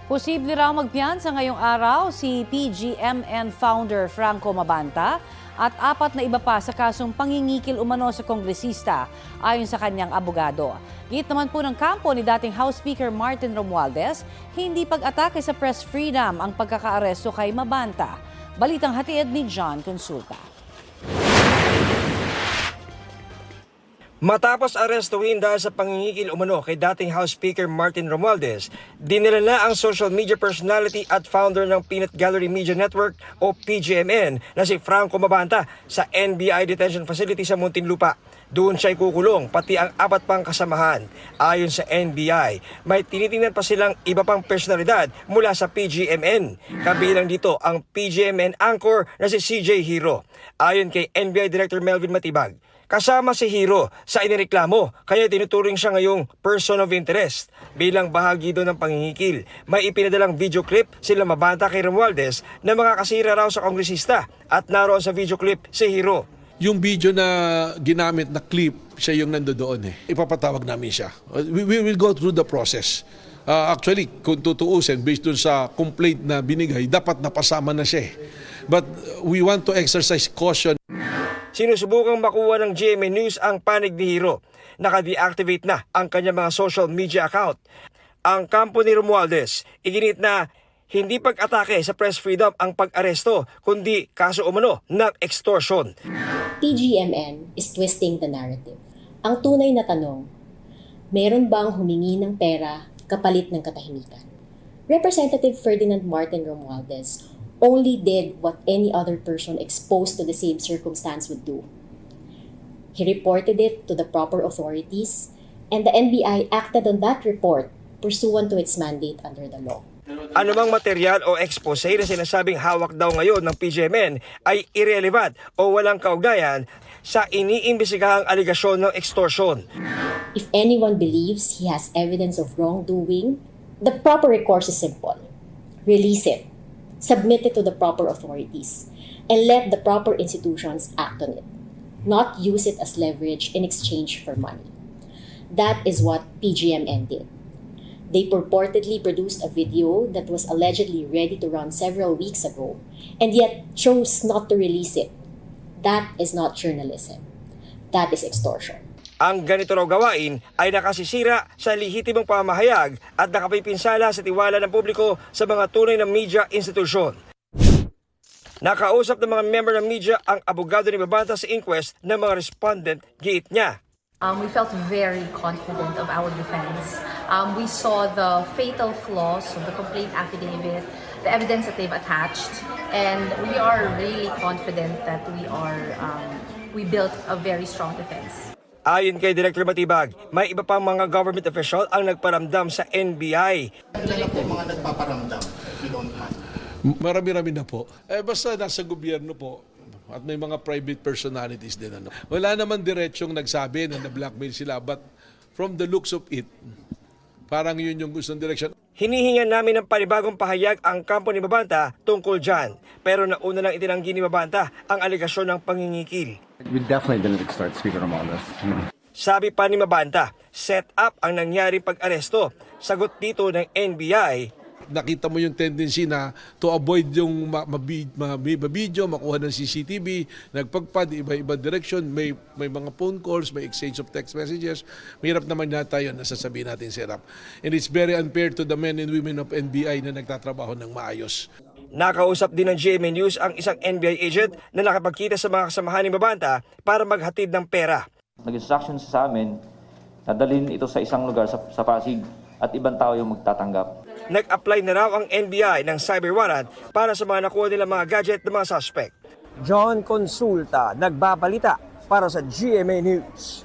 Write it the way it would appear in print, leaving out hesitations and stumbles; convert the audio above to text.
Posible raw magpiyansa ngayong araw si PGMN founder Franco Mabanta at 4 na iba pa sa kasong pangingikil umano sa kongresista ayon sa kanyang abogado. Git naman po ng kampo ni dating House Speaker Martin Romualdez, hindi pag-atake sa press freedom ang pagkakaaresto kay Mabanta. Balitang hatid ni John Consulta. Matapos arestuhin dahil sa pangingikil umano kay dating House Speaker Martin Romualdez, dinala na ang social media personality at founder ng Peanut Gallery Media Network o PGMN na si Franco Mabanta sa NBI Detention Facility sa Muntinlupa. Doon siya kukulong, pati ang 4 pang kasamahan. Ayon sa NBI, may tinitingnan pa silang iba pang personalidad mula sa PGMN. Kabilang dito ang PGMN anchor na si CJ Hero. Ayon kay NBI Director Melvin Matibag, kasama si Hero sa inireklamo kaya tinuturing siya ngayong person of interest. Bilang bahagi doon ng pangingikil, may ipinadalang video clip sila Mabanta kay Romualdez na mga kasira raw sa kongresista at naroon sa video clip si Hero. Yung video na ginamit na clip, siya yung nandoon eh. Ipapatawag namin siya. We will go through the process. Actually, kung tutuusin, based dun sa complaint na binigay, dapat napasama na siya eh. But we want to exercise caution. Sinusubukang makuha ng GMA News ang panig ni Hero. Naka-deactivate na ang kanyang mga social media account. Ang kampo ni Romualdez, iginit na hindi pag-atake sa press freedom ang pag-aresto, kundi kaso umano ng extortion. PGMN is twisting the narrative. Ang tunay na tanong, meron bang humingi ng pera kapalit ng katahimikan? Representative Ferdinand Martin Romualdez only did what any other person exposed to the same circumstance would do. He reported it to the proper authorities, and the NBI acted on that report pursuant to its mandate under the law. Anumang material o expose na sinasabing hawak daw ngayon ng PGMN ay irrelevant o walang kaugnayan sa iniimbestigahang aligasyon ng extortion. If anyone believes he has evidence of wrongdoing, the proper recourse is simple. Release it, submit it to the proper authorities, and let the proper institutions act on it, not use it as leverage in exchange for money. That is what PGMN did. They purportedly produced a video that was allegedly ready to run several weeks ago, and yet chose not to release it. That is not journalism. That is extortion. Ang ganito raw gawain ay nakasisira sa lehitimong pamahayag at nakapipinsala sa tiwala ng publiko sa mga tunay na media institusyon. Nakausap ng mga member ng media ang abogado ni Mabanta sa inquest ng mga respondent, giit niya. We felt very confident of our defense. We saw the fatal flaws of the complaint affidavit, the evidence that they've attached, and we are really confident that we built a very strong defense. Ayon kay Director Matibag, may iba pang mga government official ang nagparamdam sa NBI. Ilan po mga nagpaparamdam, if you don't mind? Marami-rami na po. Basta nasa gobyerno po. At may mga private personalities din. Wala naman diretsong nagsabi na na-blackmail sila. But from the looks of it, parang yun yung gustong direction. Hinihingan namin ng panibagong pahayag ang kampo ni Mabanta tungkol dyan. Pero nauna lang itinanggi ni Mabanta ang aligasyon ng pangingikil. We definitely didn't extort Speaker Romualdez. Sabi pa ni Mabanta, set up ang nangyaring pag-aresto. Sagot dito ng NBI, Nakita mo yung tendency na to avoid yung mabidyo, makuha ng CCTV, nagpagpad, iba-iba direction, may mga phone calls, may exchange of text messages. Mahirap naman yata yun, nasasabihin natin, Serap. And it's very unfair to the men and women of NBI na nagtatrabaho ng maayos. Nakausap din ng GMA News ang isang NBI agent na nakapagkita sa mga kasamahan ni Mabanta para maghatid ng pera. Nag-instruction sa amin na dalhin ito sa isang lugar sa Pasig at ibang tao yung magtatanggap. Nag-apply na raw ang NBI ng cyber warrant para sa mga nakuha nila mga gadget ng mga suspect. John Consulta, nagbabalita para sa GMA News.